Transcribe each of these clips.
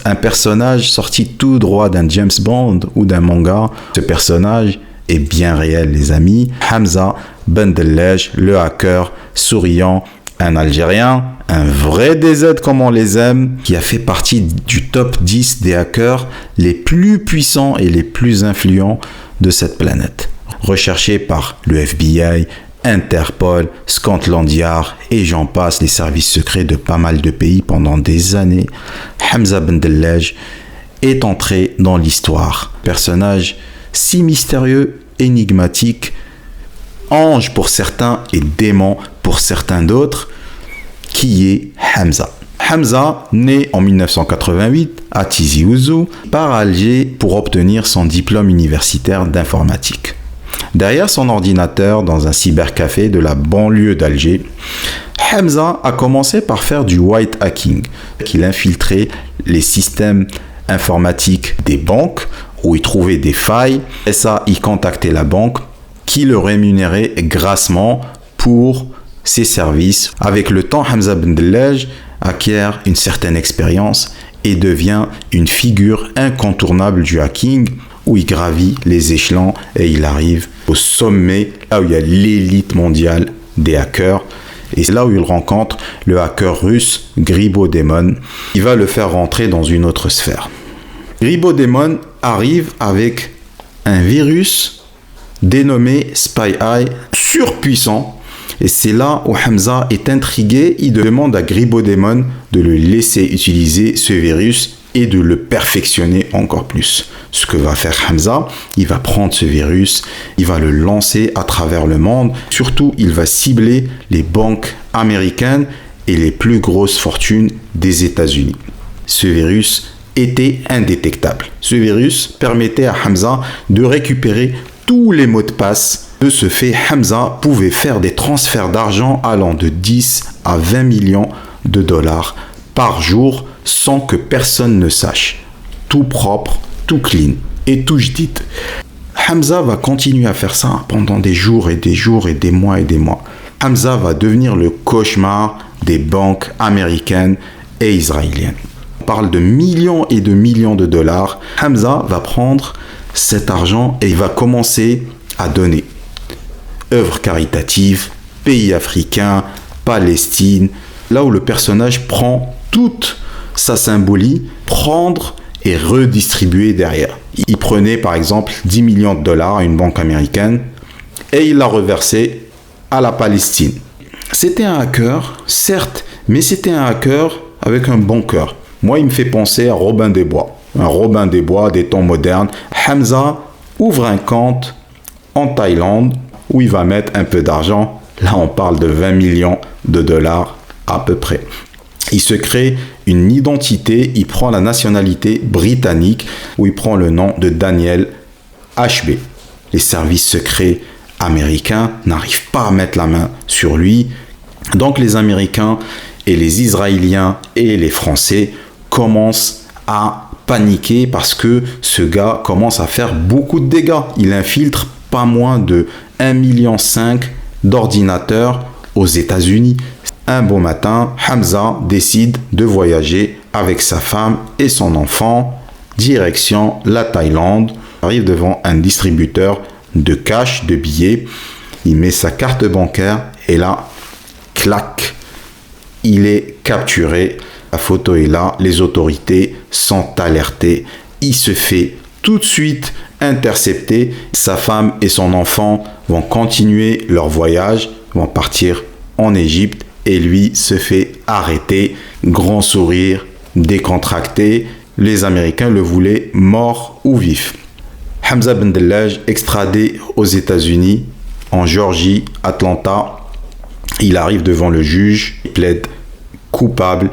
Un personnage sorti tout droit d'un James Bond ou d'un manga. Ce personnage est bien réel, les amis. Hamza Bendelej, le hacker souriant, un Algérien, un vrai DZ comme on les aime, qui a fait partie du top 10 des hackers les plus puissants et les plus influents de cette planète. Recherché par le FBI, Interpol, Scotland Yard et j'en passe, les services secrets de pas mal de pays pendant des années, Hamza Bendelej est entré dans l'histoire. Personnage si mystérieux, énigmatique, ange pour certains et démon pour certains d'autres, qui est Hamza. Hamza, né en 1988 à Tizi Ouzou, part à Alger pour obtenir son diplôme universitaire d'informatique. Derrière son ordinateur, dans un cybercafé de la banlieue d'Alger, Hamza a commencé par faire du white hacking. Il infiltrait les systèmes informatiques des banques où il trouvait des failles. Et ça, il contactait la banque qui le rémunérait grassement pour ses services. Avec le temps, Hamza Bendelej acquiert une certaine expérience et devient une figure incontournable du hacking, où il gravit les échelons et il arrive au sommet, là où il y a l'élite mondiale des hackers. Et c'est là où il rencontre le hacker russe Gribo Demon. Il va le faire rentrer dans une autre sphère. Gribo Demon arrive avec un virus dénommé SpyEye, surpuissant. Et c'est là où Hamza est intrigué. Il demande à Gribo Demon de le laisser utiliser ce virus et de le perfectionner encore plus. Ce que va faire Hamza, il va prendre ce virus, il va le lancer à travers le monde. Surtout, il va cibler les banques américaines et les plus grosses fortunes des États-Unis. Ce virus était indétectable. Ce virus permettait à Hamza de récupérer tous les mots de passe. De ce fait, Hamza pouvait faire des transferts d'argent allant de 10 à 20 millions de dollars par jour sans que personne ne sache. Tout propre, tout clean et tout jdid. Hamza va continuer à faire ça pendant des jours et des jours et des mois et des mois. Hamza va devenir le cauchemar des banques américaines et israéliennes. On parle de millions et de millions de dollars. Hamza va prendre cet argent et il va commencer à donner. Œuvres caritatives, pays africains, Palestine, là où le personnage prend toute sa symbolie, prendre et redistribuer derrière. Il prenait par exemple 10 millions de dollars à une banque américaine et il l'a reversé à la Palestine. C'était un hacker, certes, mais c'était un hacker avec un bon cœur. Moi, il me fait penser à Robin des Bois. Un Robin des Bois des temps modernes. Hamza ouvre un compte en Thaïlande où il va mettre un peu d'argent. Là, on parle de 20 millions de dollars à peu près. Il se crée une identité, il prend la nationalité britannique où il prend le nom de Daniel HB. Les services secrets américains n'arrivent pas à mettre la main sur lui. Donc les Américains et les Israéliens et les Français commencent à paniquer parce que ce gars commence à faire beaucoup de dégâts. Il infiltre pas moins de 1,5 million d'ordinateurs aux États-Unis. Un beau matin, Hamza décide de voyager avec sa femme et son enfant, direction la Thaïlande. Il arrive devant un distributeur de cash, de billets. Il met sa carte bancaire et là, clac, il est capturé. La photo est là, les autorités sont alertées. Il se fait tout de suite intercepter. Sa femme et son enfant vont continuer leur voyage, vont partir en Égypte. Et lui se fait arrêter, grand sourire, décontracté. Les Américains le voulaient mort ou vif. Hamza Bendelej, extradé aux États-Unis, en Géorgie, Atlanta. Il arrive devant le juge, il plaide coupable.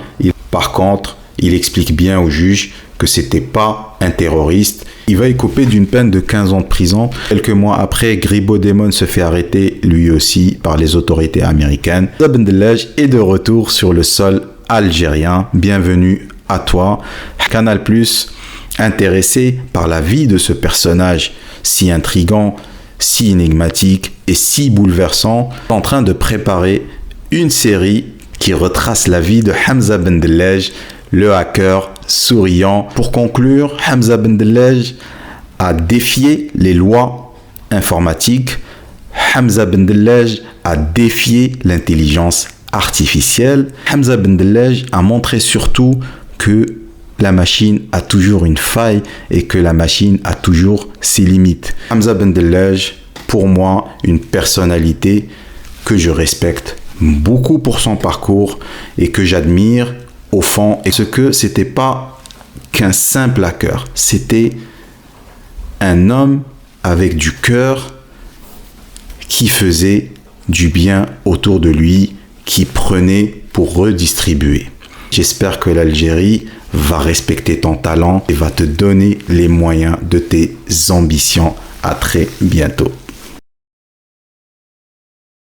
Par contre, il explique bien au juge que c'était pas un terroriste. Il va écoper d'une peine de 15 ans de prison. Quelques mois après, Gribo Demon se fait arrêter lui aussi par les autorités américaines. Hamza Bendelej est de retour sur le sol algérien. Bienvenue à toi. Canal+, intéressé par la vie de ce personnage si intrigant, si énigmatique et si bouleversant, est en train de préparer une série qui retrace la vie de Hamza Bendelej, le hacker souriant. Pour conclure, Hamza Bendelej a défié les lois informatiques. Hamza Bendelej a défié l'intelligence artificielle. Hamza Bendelej a montré surtout que la machine a toujours une faille et que la machine a toujours ses limites. Hamza Bendelej, pour moi, une personnalité que je respecte beaucoup pour son parcours et que j'admire au fond. Et ce que c'était pas qu'un simple hacker, c'était un homme avec du cœur qui faisait du bien autour de lui, qui prenait pour redistribuer. J'espère que l'Algérie va respecter ton talent et va te donner les moyens de tes ambitions. À très bientôt.